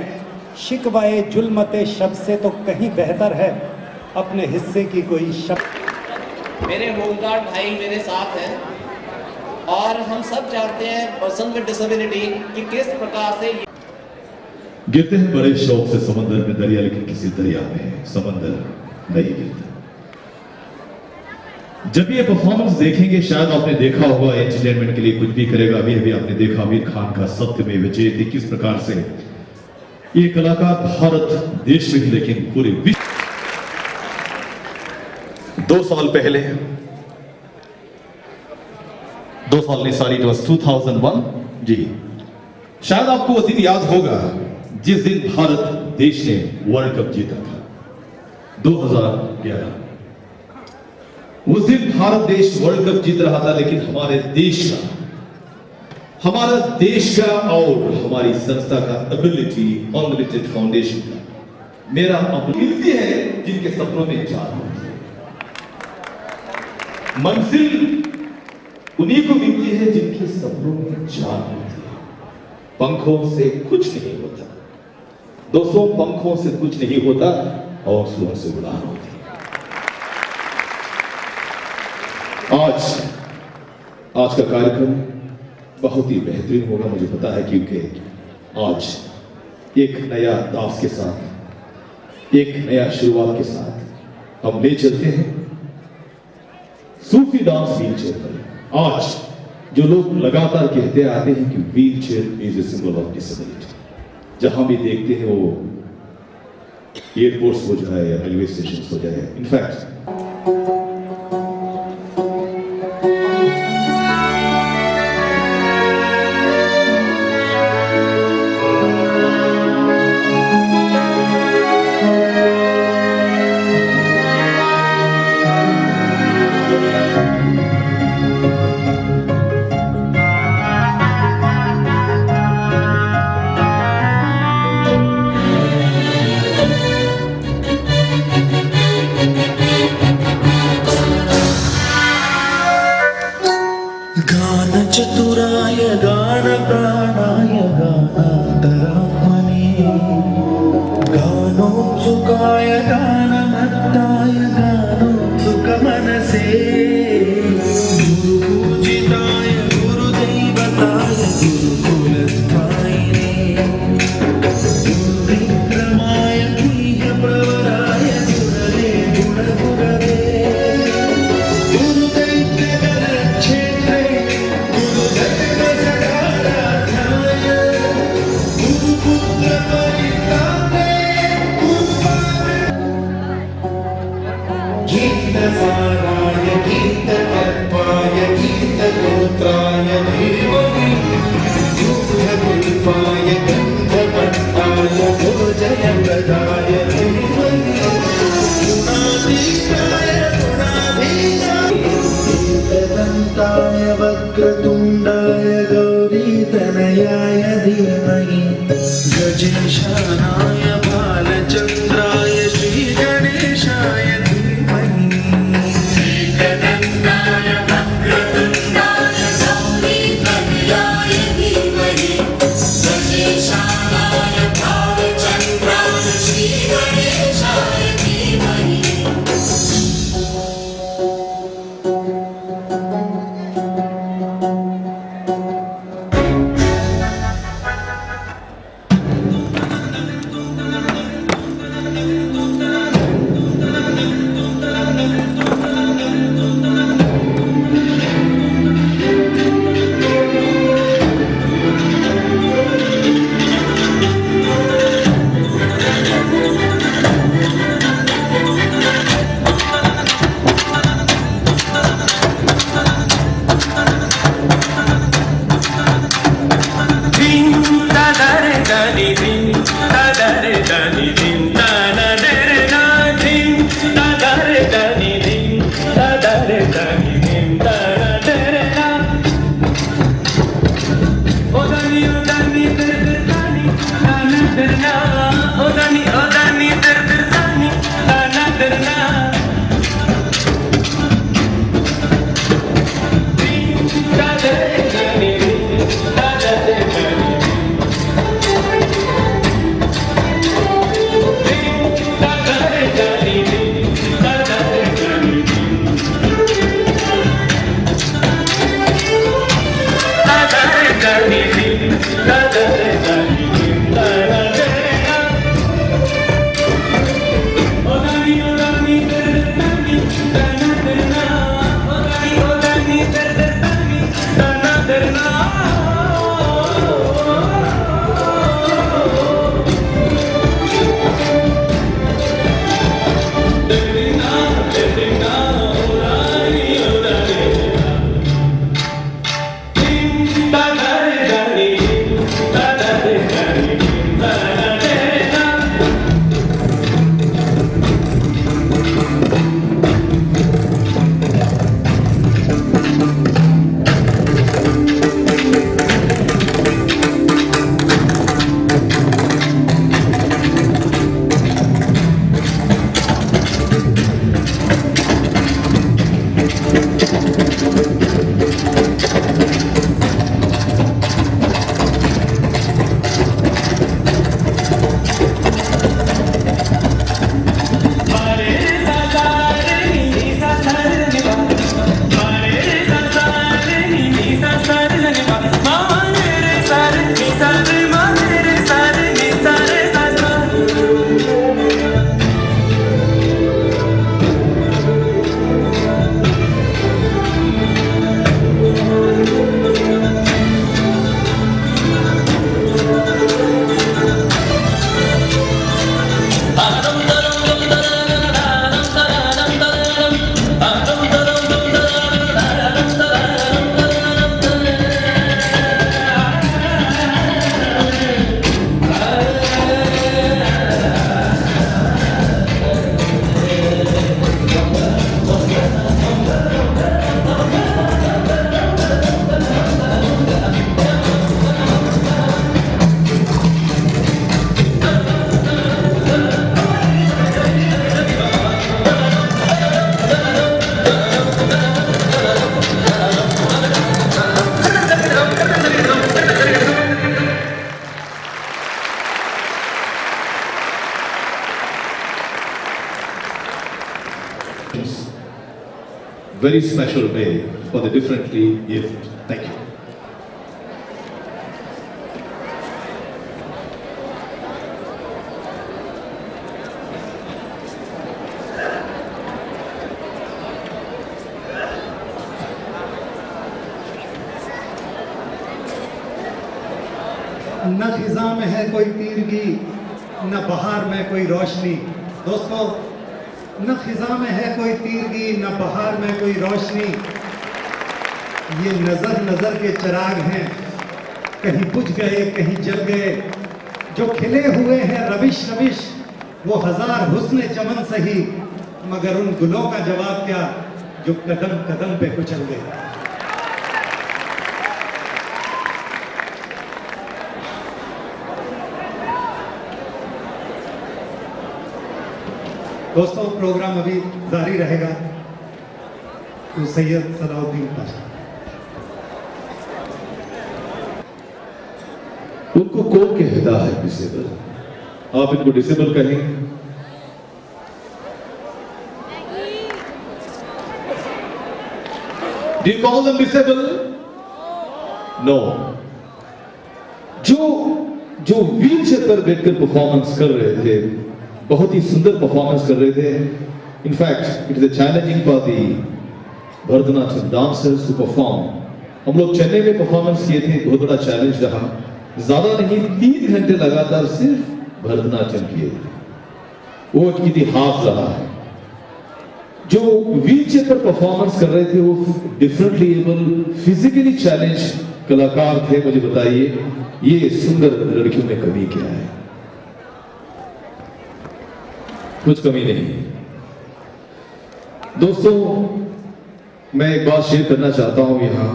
शिकवाए जुल्मते शब्द से तो कहीं बेहतर है अपने हिस्से की कोई शब्द। मेरे होमगार्ड भाई मेरे साथ हैं और हम सब जानते हैं पर्सन विद डिसेबिलिटी कि किस प्रकार से गिरते हैं बड़े शौक से समंदर में दरिया, लेकिन किसी दरिया में समंदर नहीं गिरता। जब ये परफॉर्मेंस देखेंगे, शायद आपने देखा होगा, एंटरटेनमेंट के लिए कुछ भी करेगा। अभी आपने देखा आमिर खान का सत्यमेव जयते, किस प्रकार से ये कलाकार भारत देश में ही लेकिन पूरे विश्व। 2 साल पहले, 2 साल नहीं, सॉरी, इट वाज 2001 जी। शायद आपको वो दिन याद होगा जिस दिन भारत देश ने वर्ल्ड कप जीता था, 2011। उस दिन भारत देश वर्ल्ड कप जीत रहा था, लेकिन हमारे देश का और हमारी संस्था का एबिलिटी अनलिमिटेड फाउंडेशन का मेरा मिलती है जिनके सपनों में जान होती है। मंजिल उन्हीं को मिलती है जिनके सपनों में जान होती है। पंखों से कुछ नहीं होता दोस्तों, पंखों से कुछ नहीं होता, हौसलों से उड़ान होती है। आज का कार्यक्रम बहुत ही बेहतरीन होगा, मुझे पता है, क्योंकि आज एक नया अंदाज के साथ, एक नया शुरुआत के साथ हम ले चलते हैं सूफी डांस व्हील चेयर पर। आज जो लोग लगातार कहते आते हैं कि wheel chair is a symbol of disability, जहां भी देखते हैं वो एयरपोर्ट्स हो जाए या रेलवे स्टेशन हो जाए, इनफैक्ट चतुराय गान प्राणाय गानान्तरात्मने गानोत्सुकाय गानमत्ताय गानोत्सुकमनसे गुरुपूजिताय गुरुदैवताय गुरुकुलस्थायिने गुरुविक्रमाय गुह्यप्रवराय गुरवे गुणगुरवे गीतसाराय गीततत्त्वाय गीतगोत्राय धीमहि युद्धकुल्पाय गन्धपट्टाय भोजयप्रदाय धीमहि गुणातीताय गुणाधीशाय गीतदन्ताय वक्रतुण्डाय गौरीतनयाय धीमहि गजेशानाय बालचन्द्राय श्रीगणेशाय very special day for the differently abled. Thank you. न खिजा में है कोई तीरगी, न बहार में कोई रोशनी। दोस्तों, न खिजा में है कोई तीरगी, न बहार में कोई रोशनी। ये नजर नजर के चिराग हैं, कहीं बुझ गए कहीं जल गए। जो खिले हुए हैं रविश रविश, वो हजार हुस्न चमन सही, मगर उन गुलों का जवाब क्या जो कदम कदम पे कुचल गए। दोस्तों, प्रोग्राम अभी जारी रहेगा। तो सैयद सलाउद्दीन पाशा, उनको कौन कहता है डिसेबल? आप इनको डिसेबल कहेंगे? Do you call them disabled? No. जो व्हील चेयर पर बैठकर परफॉर्मेंस कर रहे थे, बहुत ही सुंदर परफॉर्मेंस कर रहे थे। In fact it is challenging for the Bharatanatyam dancers to perform. हम लोग चेन्नई में परफॉर्मेंस किए थे, बहुत बड़ा चैलेंज रहा। ज्यादा नहीं, 3 घंटे लगातार सिर्फ भरतनाट्यम किए थे। वो एक इतिहास रहा है। जो व्हील चेयर पर परफॉर्मेंस कर रहे थे वो डिफरेंटली एबल, फिजिकली चैलेंज कलाकार थे। मुझे बताइए, ये सुंदर लड़कियों में कमी क्या है? कुछ कमी नहीं। दोस्तों, मैं एक बात शेयर करना चाहता हूं यहाँ।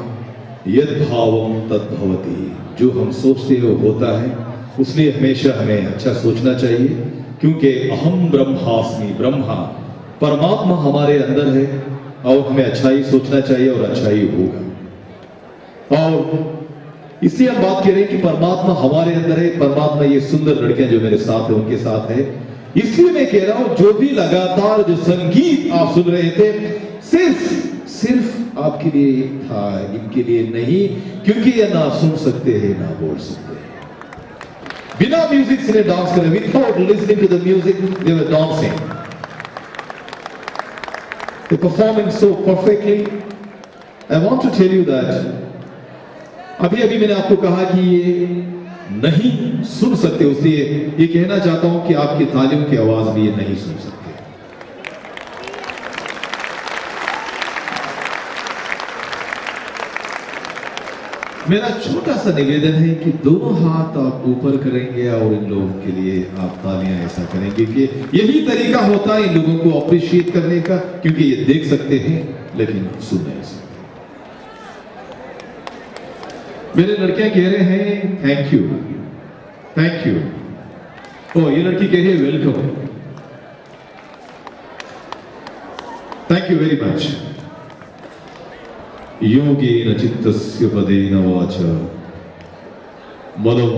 यद भावम तद भवति, जो हम सोचते हैं वो होता है। उसलिए हमेशा हमें अच्छा सोचना चाहिए, क्योंकि अहम ब्रह्मास्मि, ब्रह्मा परमात्मा हमारे अंदर है और हमें अच्छा ही सोचना चाहिए और अच्छा ही होगा। और इसलिए हम बात कर रहे हैं कि परमात्मा हमारे अंदर है। परमात्मा, ये सुंदर लड़कियां जो मेरे साथ है उनके साथ है। इसलिए मैं कह रहा हूं, जो भी लगातार जो संगीत आप सुन रहे थे, सिर्फ आपके लिए था, इनके लिए नहीं, क्योंकि ये ना सुन सकते हैं ना बोल सकते हैं। बिना म्यूजिक से डांस करें, without listening to the music they were dancing, they performing so perfectly. I want to tell you that अभी मैंने आपको कहा कि ये नहीं सुन सकते, इसलिए ये कहना चाहता हूं कि आपकी तालियों की आवाज भी ये नहीं सुन सकते। मेरा छोटा सा निवेदन है कि दोनों हाथ आप ऊपर करेंगे और इन लोगों के लिए आप तालियां ऐसा करेंगे कि यही तरीका होता है इन लोगों को अप्रिशिएट करने का, क्योंकि ये देख सकते हैं लेकिन सुन नहीं सकते। मेरे लड़कियां कह रहे हैं थैंक यू, थैंक यू। ओ, ये लड़की कह रही है welcome, thank you very much. योगेन चित्तस्य पदेन वाचा मनो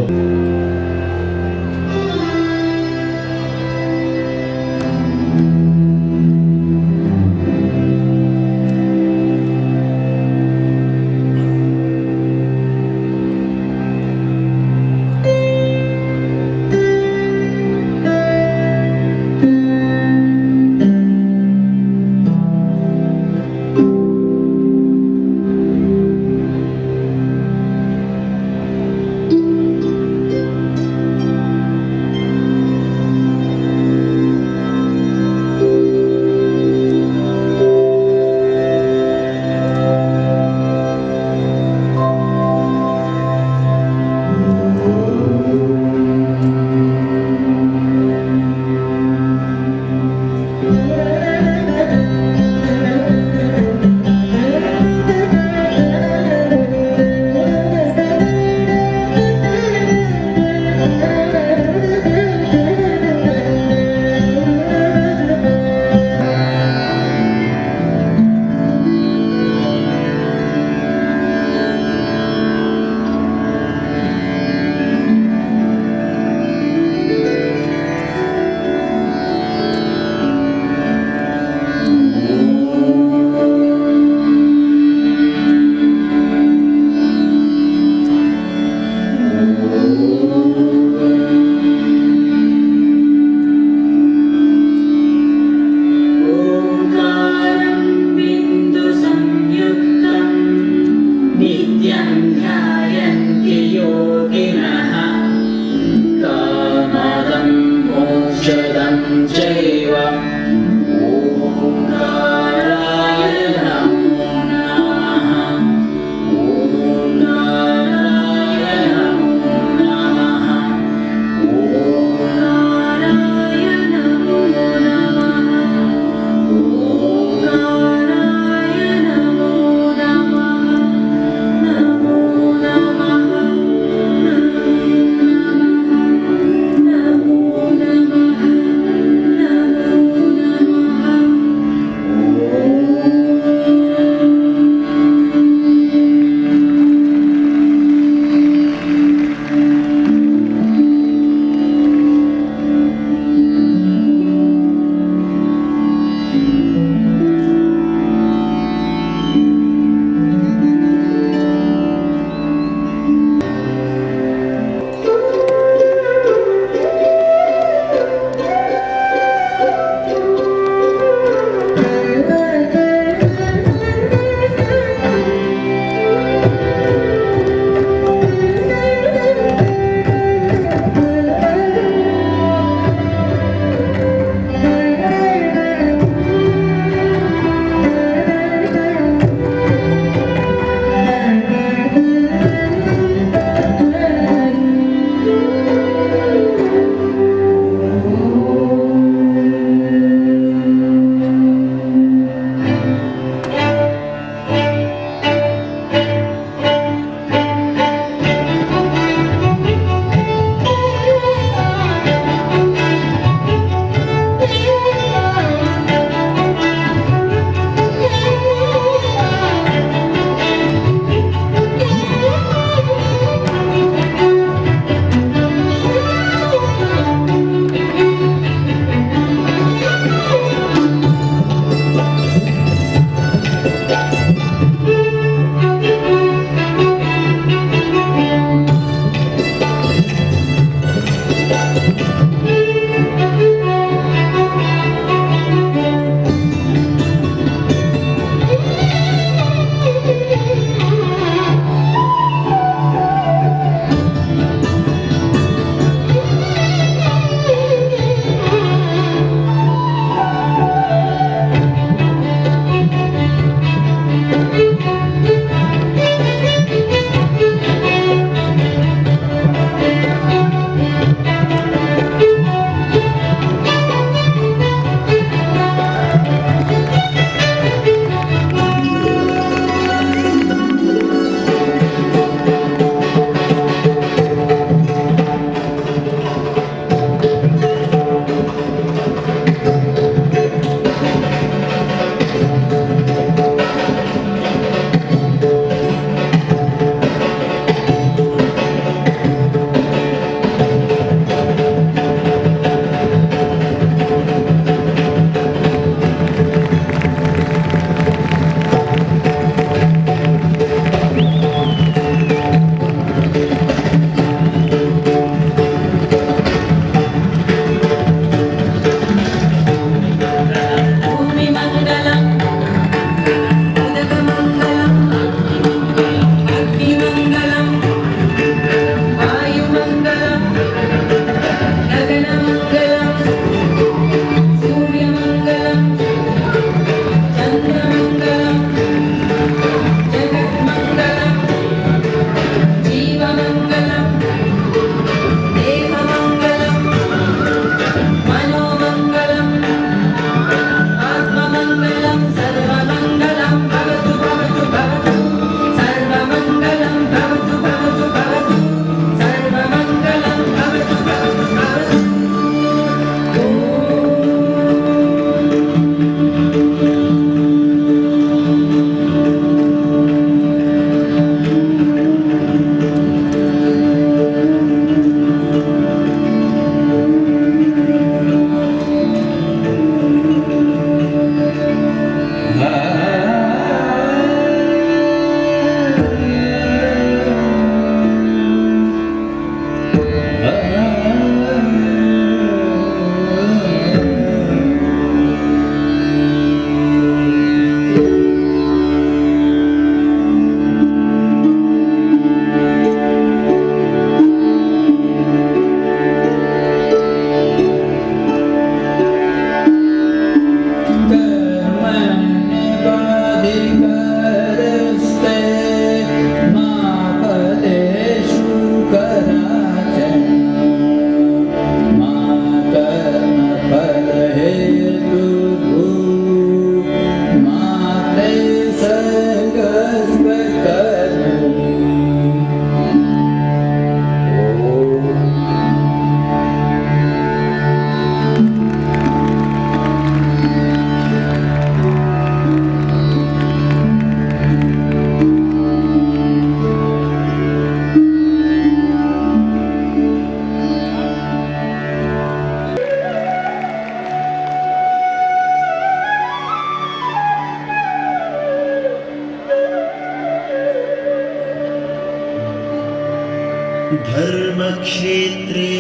धर्मक्षेत्रे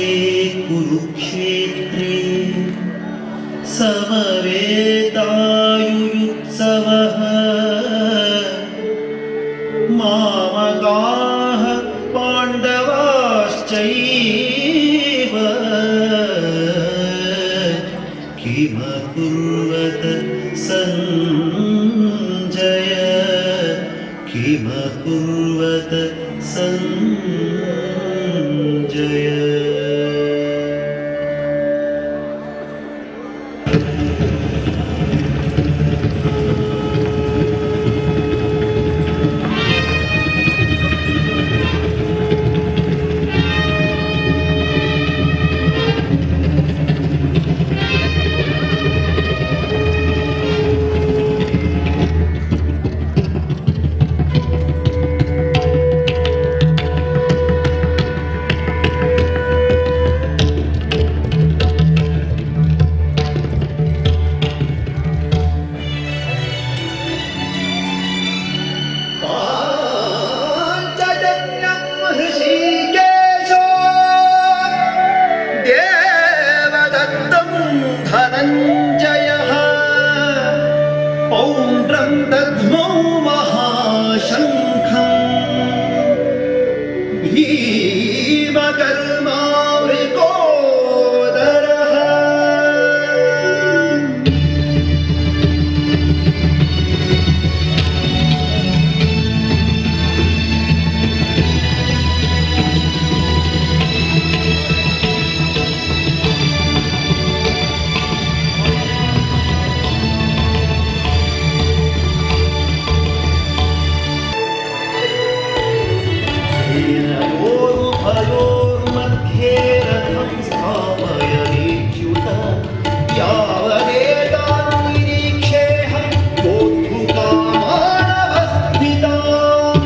कुरुक्षेत्रे समवेतायुयुत्सवः मामकाः पाण्डवाश्चैव किमकुर्वत सञ्जय किमकुर्वत सञ्जय। धनञ्जयः पौण्ड्रं दद्मौ महाशङ्खम् भीमकर्मावृकोदरः सेनयोरुभयोर्मध्ये रथं स्थापयतीच्युत यावदेतान्निरीक्षेऽहं योद्धुकामानवस्थिताम्।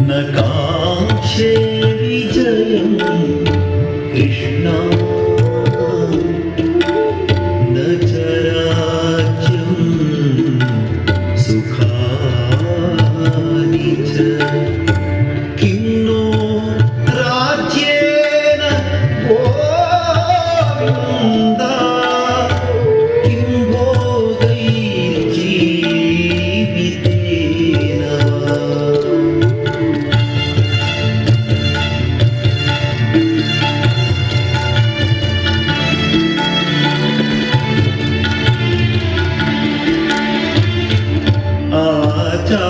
न काङ्क्षे विजयं कृष्णा न च राज्यं सुखानि च किं नो राज्येन गोविन्द किं भोगैर्जीवितेन वा।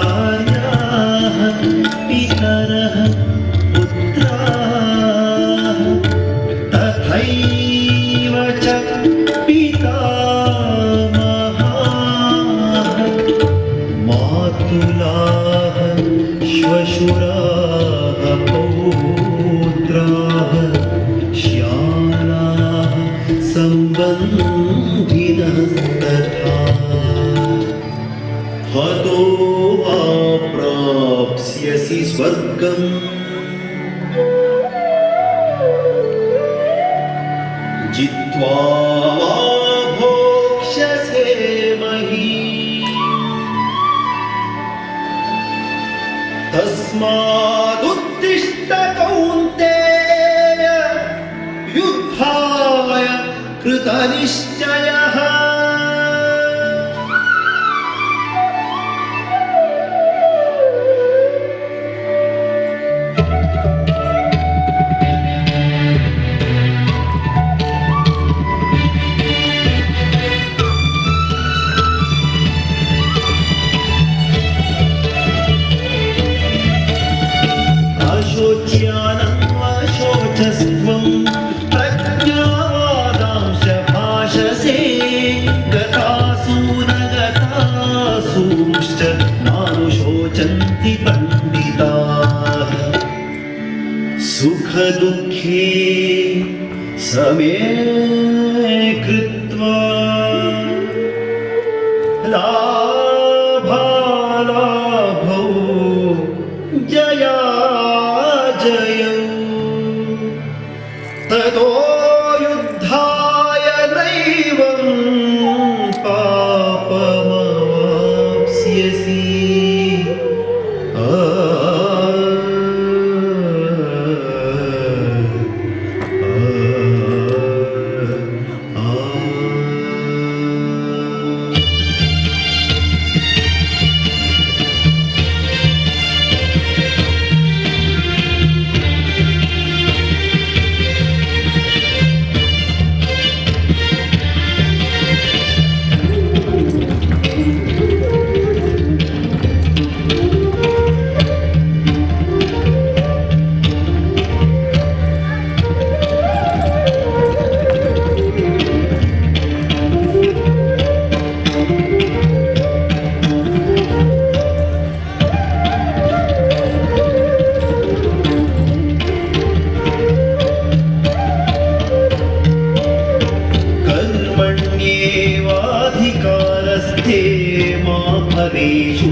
आचार्याः पितरः पुत्राः तथैव च पितामहाः मातुलाः श्वशुराः पौत्राः श्यालाः सम्बन्धिनस्तथा हतो वा प्राप्स्यसि स्वर्गम् जित्वा वा भोक्ष्यसे महीम्। तस्मादुत्तिष्ठ कौन्तेय युद्धाय कृतनिश्चयः। अशोच्यानन्वशोचस्त्वं प्रज्ञावादांश भाषसे गतासु न गतासूंश्च नानुशोचन्ति पण्डिताः। सुखदुःखे समे कृत्वा लाभालाभौ जयाजयौ ततो युद्धाय नैवं पापमवाप्स्यसि कर्मण्येवाधिकारस्थे मा फलेषु